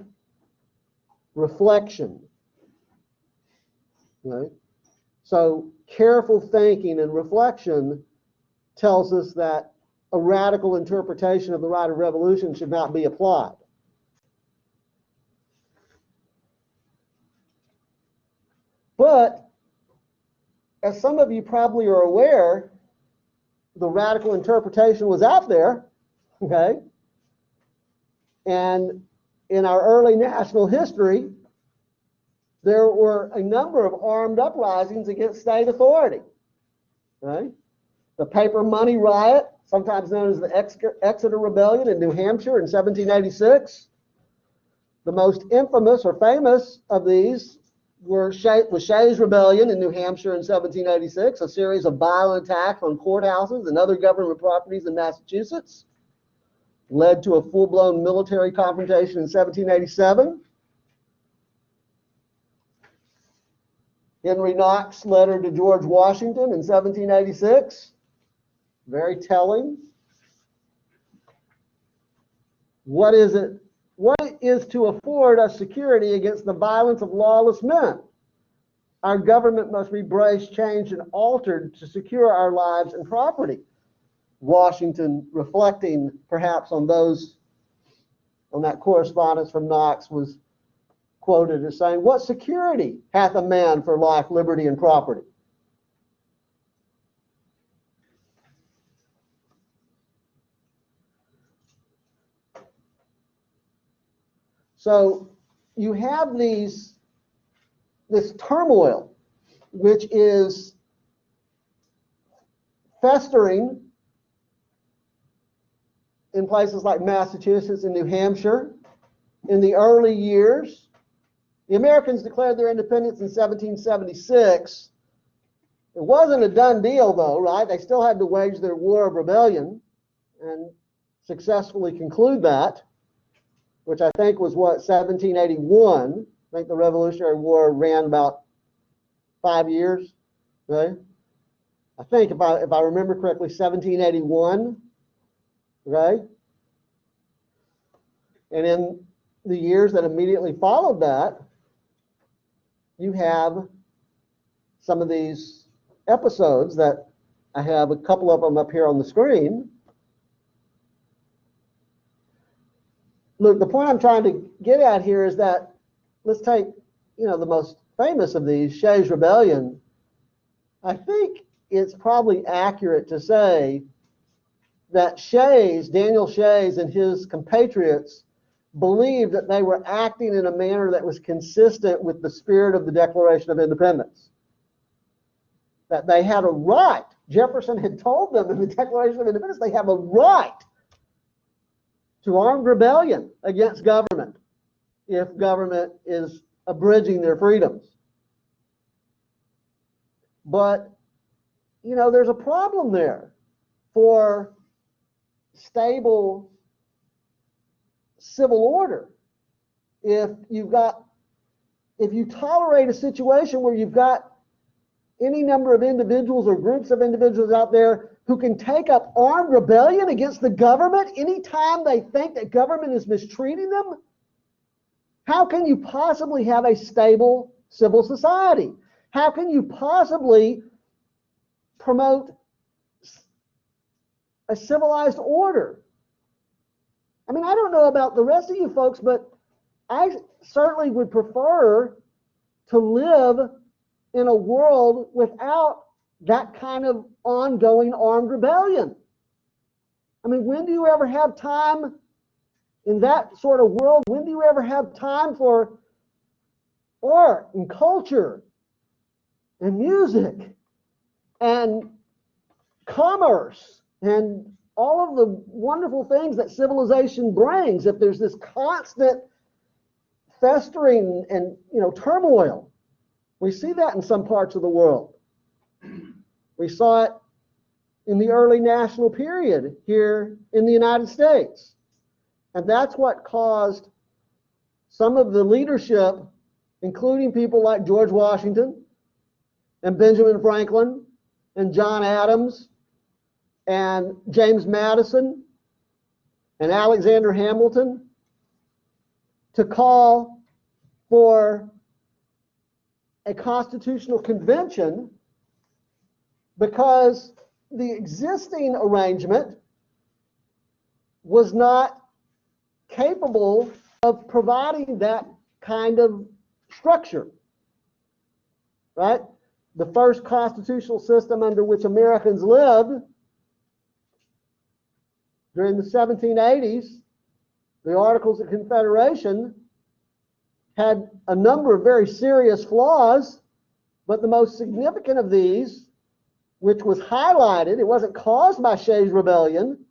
Reflection, right? So careful thinking and reflection tells us that a radical interpretation of the right of revolution should not be applied. But, as some of you probably are aware, the radical interpretation was out there, okay? And in our early national history, there were a number of armed uprisings against state authority, right? The paper money riot, sometimes known as the Exeter Rebellion in New Hampshire in 1786. The most infamous or famous of these was Shays' Rebellion in New Hampshire in 1786, a series of violent attacks on courthouses and other government properties in Massachusetts, led to a full-blown military confrontation in 1787. Henry Knox's letter to George Washington in 1786, very telling. What is to afford us security against the violence of lawless men? Our government must be braced, changed, and altered to secure our lives and property. Washington, reflecting perhaps on that correspondence from Knox, was quoted as saying, "What security hath a man for life, liberty, and property?" So you have this turmoil, which is festering in places like Massachusetts and New Hampshire in the early years. The Americans declared their independence in 1776. It wasn't a done deal, though, right? They still had to wage their war of rebellion and successfully conclude that, which I think was 1781. I think the Revolutionary War ran about 5 years. Okay? I think, if I remember correctly, 1781. Okay? And in the years that immediately followed that, you have some of these episodes that I have a couple of them up here on the screen. Look, the point I'm trying to get at here is that, let's take, the most famous of these, Shays' Rebellion. I think it's probably accurate to say that Daniel Shays and his compatriots believed that they were acting in a manner that was consistent with the spirit of the Declaration of Independence. That they had a right. Jefferson had told them in the Declaration of Independence they have a right to armed rebellion against government if government is abridging their freedoms. But, there's a problem there for stable civil order. If you tolerate a situation where you've got any number of individuals or groups of individuals out there who can take up armed rebellion against the government anytime they think that government is mistreating them, how can you possibly have a stable civil society? How can you possibly promote a civilized order? I mean, I don't know about the rest of you folks, but I certainly would prefer to live in a world without that kind of ongoing armed rebellion. I mean, when do you ever have time in that sort of world? When do you ever have time for art and culture and music and commerce and all of the wonderful things that civilization brings if there's this constant festering and turmoil? We see that in some parts of the world. We saw it in the early national period here in the United States. And that's what caused some of the leadership, including people like George Washington and Benjamin Franklin and John Adams and James Madison and Alexander Hamilton, to call for a constitutional convention, because the existing arrangement was not capable of providing that kind of structure, right? The first constitutional system under which Americans lived during the 1780s, the Articles of Confederation, had a number of very serious flaws, but the most significant of these, which was highlighted, it wasn't caused by Shays' Rebellion,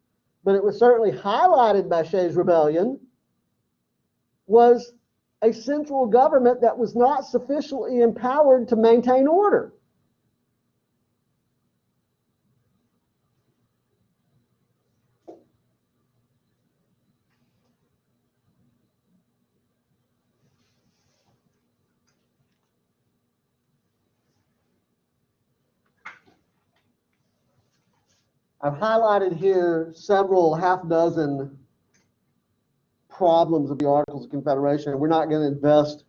but it was certainly highlighted by Shays' Rebellion, was a central government that was not sufficiently empowered to maintain order. I've highlighted here several half dozen problems of the Articles of Confederation. We're not going to invest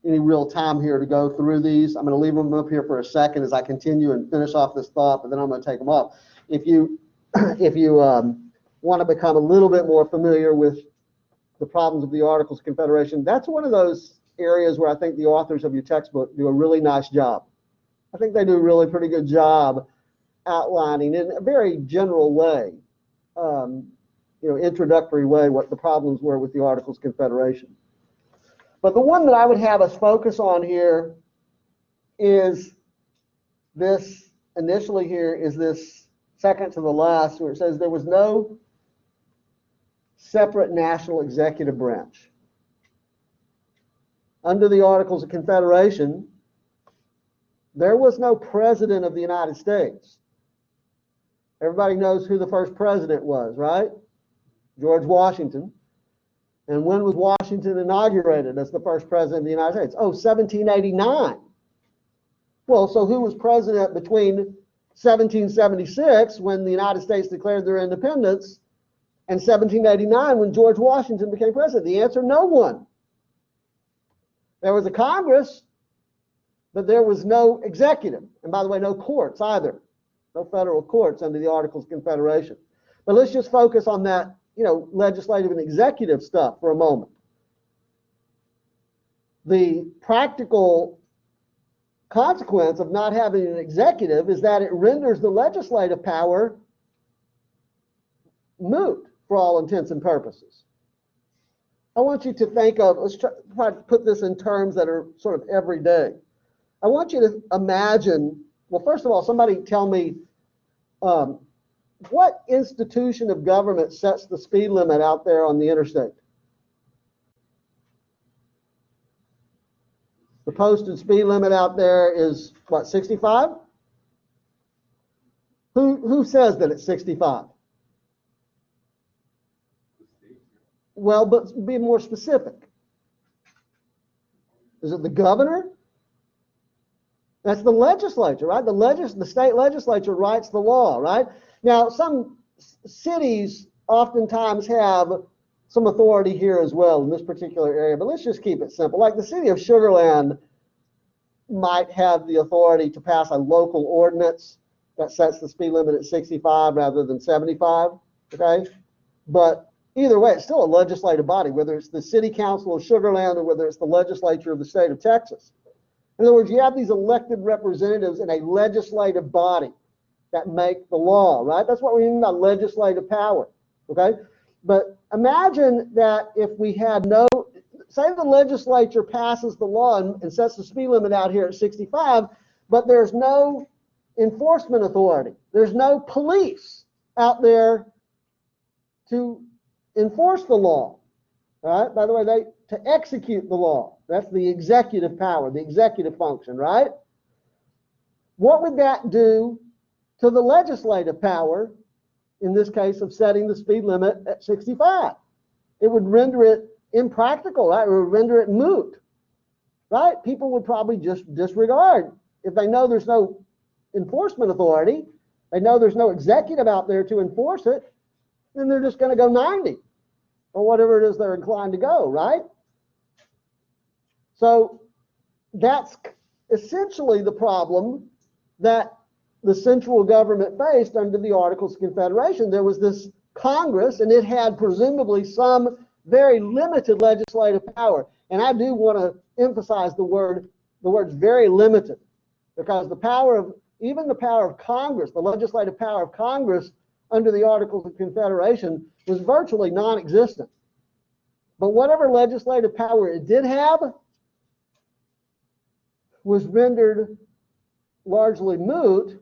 any real time here to go through these. I'm going to leave them up here for a second as I continue and finish off this thought, but then I'm going to take them off. If you want to become a little bit more familiar with the problems of the Articles of Confederation, that's one of those areas where I think the authors of your textbook do a really nice job. I think they do a really pretty good job outlining in a very general way, introductory way, what the problems were with the Articles of Confederation. But the one that I would have us focus on here is this, initially here, is this second to the last, where it says there was no separate national executive branch. Under the Articles of Confederation, there was no president of the United States. Everybody knows who the first president was, right? George Washington. And when was Washington inaugurated as the first president of the United States? Oh, 1789. Well, so who was president between 1776, when the United States declared their independence, and 1789, when George Washington became president? The answer, no one. There was a Congress, but there was no executive. And by the way, no courts either. No federal courts under the Articles of Confederation. But let's just focus on that, legislative and executive stuff for a moment. The practical consequence of not having an executive is that it renders the legislative power moot for all intents and purposes. I want you to think of, let's try to put this in terms that are sort of everyday. I want you to imagine, well, first of all, somebody tell me, what institution of government sets the speed limit out there on the interstate? The posted speed limit out there is, what, 65? Who says that it's 65? Well, but be more specific. Is it the governor? That's the legislature, right? The state legislature writes the law, right? Now, some cities oftentimes have some authority here as well in this particular area, but let's just keep it simple. Like the city of Sugar Land might have the authority to pass a local ordinance that sets the speed limit at 65 rather than 75, okay? But either way, it's still a legislative body, whether it's the city council of Sugar Land or whether it's the legislature of the state of Texas. In other words, you have these elected representatives in a legislative body that make the law, right? That's what we mean by legislative power, okay? But imagine that if we had say the legislature passes the law and sets the speed limit out here at 65, but there's no enforcement authority. There's no police out there to enforce the law, right? By the way, to execute the law. That's the executive power, the executive function, right? What would that do to the legislative power, in this case of setting the speed limit at 65? It would render it impractical, right? It would render it moot, right? People would probably just disregard. If they know there's no enforcement authority, they know there's no executive out there to enforce it, then they're just going to go 90 or whatever it is they're inclined to go, right? So that's essentially the problem that the central government faced under the Articles of Confederation. There was this Congress, and it had presumably some very limited legislative power. And I do want to emphasize the words very limited, because even the power of Congress, the legislative power of Congress under the Articles of Confederation was virtually non-existent. But whatever legislative power it did have was rendered largely moot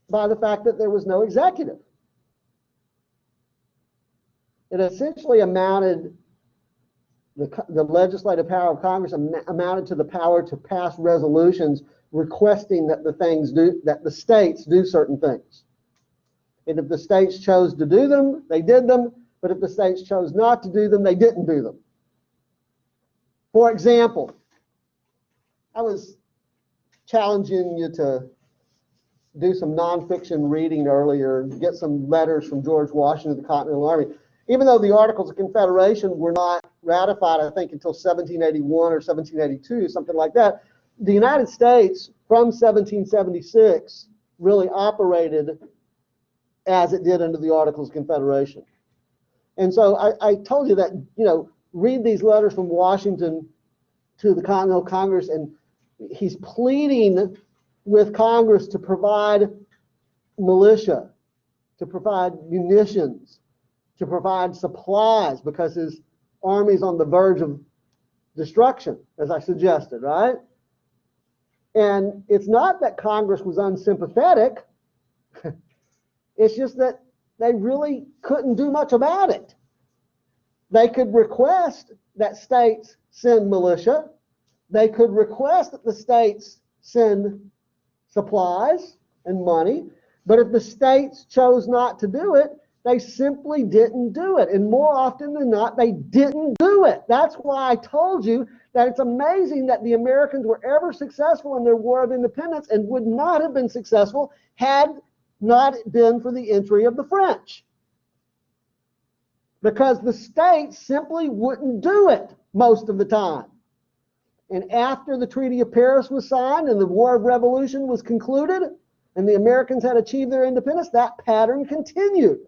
by the fact that there was no executive. It essentially amounted, the legislative power of Congress amounted to the power to pass resolutions requesting that the states do certain things. And if the states chose to do them, they did them. But if the states chose not to do them, they didn't do them. For example, I was challenging you to do some nonfiction reading earlier, get some letters from George Washington to the Continental Army. Even though the Articles of Confederation were not ratified, I think, until 1781 or 1782, something like that, the United States from 1776 really operated as it did under the Articles of Confederation. And so I told you that, read these letters from Washington to the Continental Congress, and he's pleading with Congress to provide militia, to provide munitions, to provide supplies, because his army's on the verge of destruction, as I suggested, right? And it's not that Congress was unsympathetic. It's just that they really couldn't do much about it. They could request that states send militia. They could request that the states send supplies and money. But if the states chose not to do it, they simply didn't do it. And more often than not, they didn't do it. That's why I told you that it's amazing that the Americans were ever successful in their War of Independence and would not have been successful had not been for the entry of the French. Because the states simply wouldn't do it most of the time. And after the Treaty of Paris was signed and the War of Revolution was concluded and the Americans had achieved their independence, that pattern continued.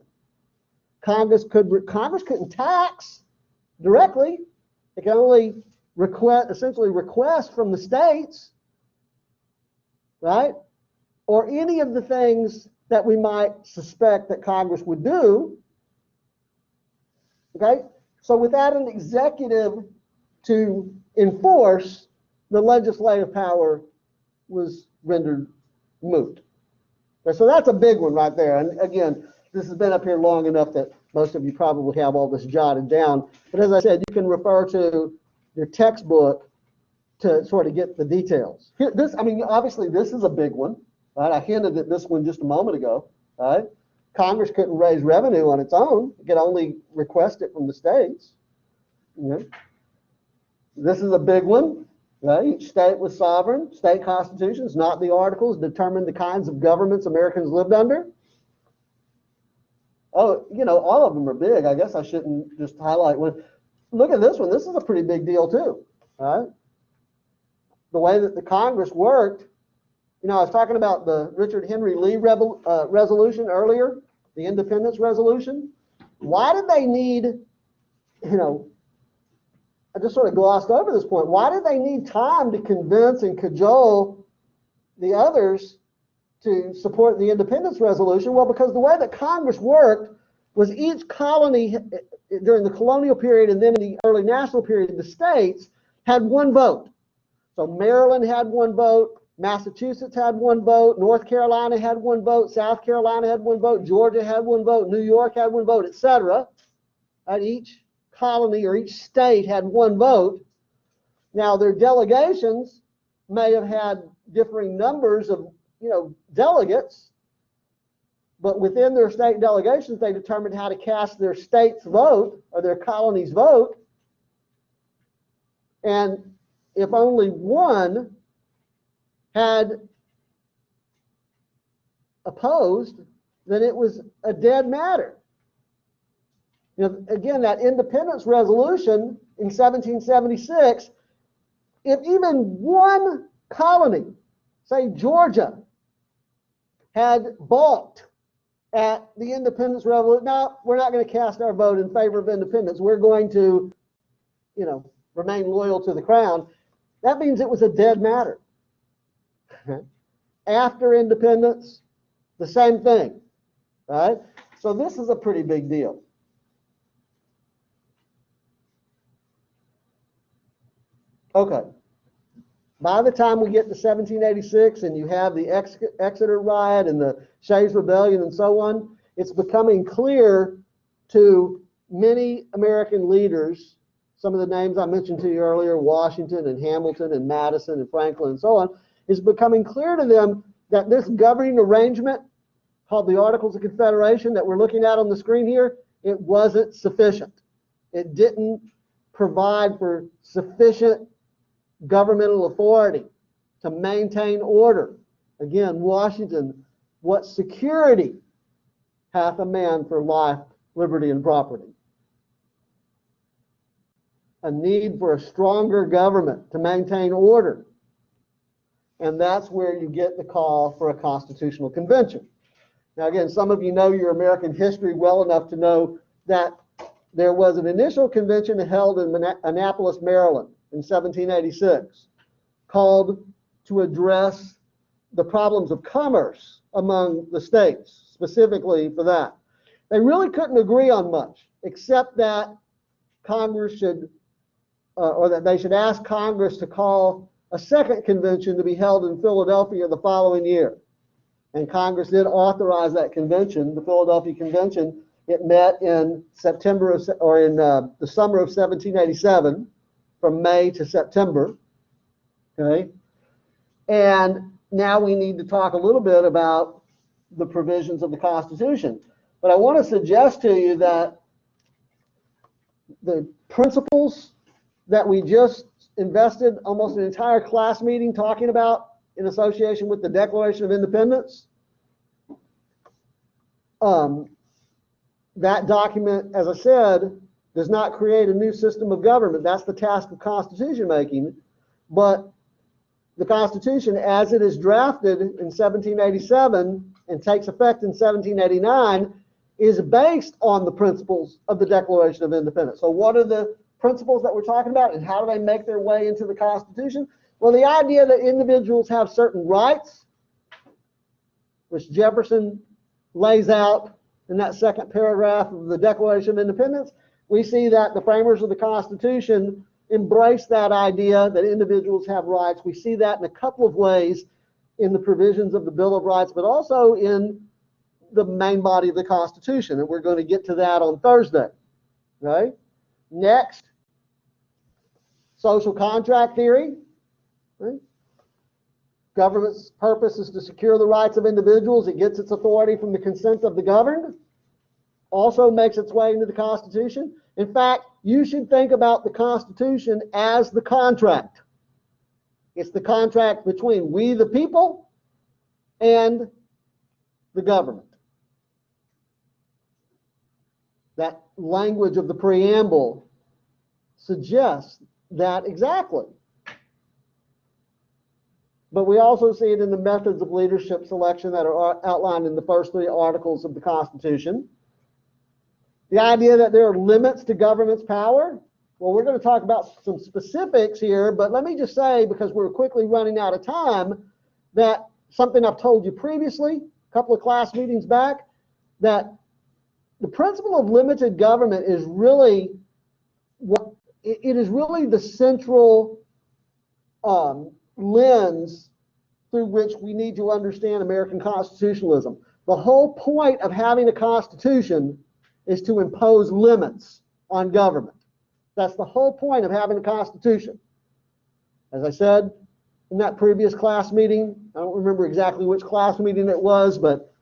Congress couldn't tax directly. It could only essentially request from the states, right? Or any of the things that we might suspect that Congress would do. Okay? So without an executive to enforce, the legislative power was rendered moot. Okay, so that's a big one right there. And again, this has been up here long enough that most of you probably have all this jotted down. But as I said, you can refer to your textbook to sort of get the details. Here, obviously this is a big one, right? I hinted at this one just a moment ago, right? Congress couldn't raise revenue on its own. It could only request it from the states. This is a big one, right? Each state was sovereign. State constitutions, not the articles, determined the kinds of governments Americans lived under. Oh, all of them are big. I guess I shouldn't just highlight one. Look at this one. This is a pretty big deal too, right? The way that the Congress worked. I was talking about the Richard Henry Lee resolution earlier, the Independence Resolution. Why did they need, I just sort of glossed over this point. Why did they need time to convince and cajole the others to support the Independence Resolution? Well, because the way that Congress worked was each colony during the colonial period and then in the early national period, the states had one vote. So Maryland had one vote, Massachusetts had one vote, North Carolina had one vote, South Carolina had one vote, Georgia had one vote, New York had one vote, etc. And each colony or each state had one vote. Now their delegations may have had differing numbers of delegates, but within their state delegations, they determined how to cast their state's vote or their colony's vote. And if only one had opposed, then it was a dead matter. Again, that Independence Resolution in 1776, if even one colony, say Georgia, had balked at the Independence Revolution, no, we're not going to cast our vote in favor of independence. We're going to, remain loyal to the crown. That means it was a dead matter. After independence, the same thing, right? So this is a pretty big deal. Okay. By the time we get to 1786 and you have the Exeter riot and the Shays Rebellion and so on, it's becoming clear to many American leaders, some of the names I mentioned to you earlier, Washington and Hamilton and Madison and Franklin and so on, it's becoming clear to them that this governing arrangement called the Articles of Confederation that we're looking at on the screen here, it wasn't sufficient. It didn't provide for sufficient governmental authority to maintain order. Again, Washington what security hath a man for life, liberty, and property? A need for a stronger government to maintain order. And that's where you get the call for a constitutional convention. Now, again, some of you know your American history well enough to know that there was an initial convention held in Annapolis, Maryland in 1786, called to address the problems of commerce among the states, specifically for that. They really couldn't agree on much, except that Congress should, or that they should ask Congress to call a second convention to be held in Philadelphia the following year. And Congress did authorize that convention, the Philadelphia Convention. It met in September of, or in the summer of 1787, from May to September. Okay, and now we need to talk a little bit about the provisions of the Constitution. But I want to suggest to you that the principles that we just invested almost an entire class meeting talking about in association with the Declaration of Independence, that document, as I said, does not create a new system of government. That's the task of constitution making. But the Constitution, as it is drafted in 1787 and takes effect in 1789, is based on the principles of the Declaration of Independence. So what are the principles that we're talking about, and how do they make their way into the Constitution? Well, the idea that individuals have certain rights, which Jefferson lays out in that second paragraph of the Declaration of Independence, we see that the framers of the Constitution embrace that idea that individuals have rights. We see that in a couple of ways in the provisions of the Bill of Rights, but also in the main body of the Constitution, and we're going to get to that on Thursday. Right? Next, social contract theory. Right? Government's purpose is to secure the rights of individuals. It gets its authority from the consent of the governed. Also makes its way into the Constitution. In fact, you should think about the Constitution as the contract. It's the contract between we the people and the government. That language of the preamble suggests that exactly. But we also see it in the methods of leadership selection that are outlined in the first three articles of the Constitution. The idea that there are limits to government's power. Well, we're going to talk about some specifics here, but let me just say, because we're quickly running out of time, that something I've told you previously, a couple of class meetings back, that the principle of limited government is really it is really the central lens through which we need to understand American constitutionalism. The whole point of having a constitution is to impose limits on government. That's the whole point of having a constitution. As I said in that previous class meeting, I don't remember exactly which class meeting it was, but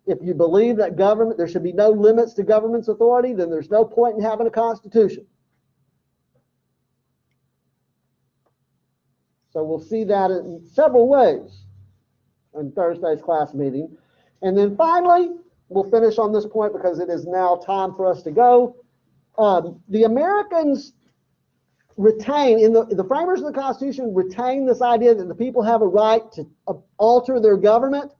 if you believe that government, there should be no limits to government's authority, then there's no point in having a constitution. So we'll see that in several ways in Thursday's class meeting. And then finally, we'll finish on this point because it is now time for us to go. The Americans retain, the framers of the Constitution retain this idea that the people have a right to alter their government,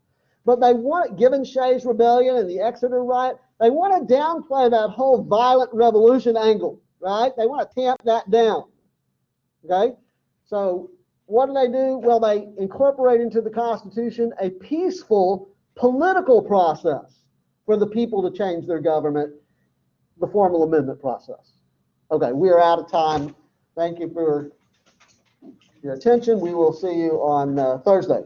but they want, given Shays' Rebellion and the Exeter Riot, they want to downplay that whole violent revolution angle, right? They want to tamp that down, okay? So what do? Well, they incorporate into the Constitution a peaceful political process for the people to change their government, the formal amendment process. Okay, we are out of time. Thank you for your attention. We will see you on Thursday.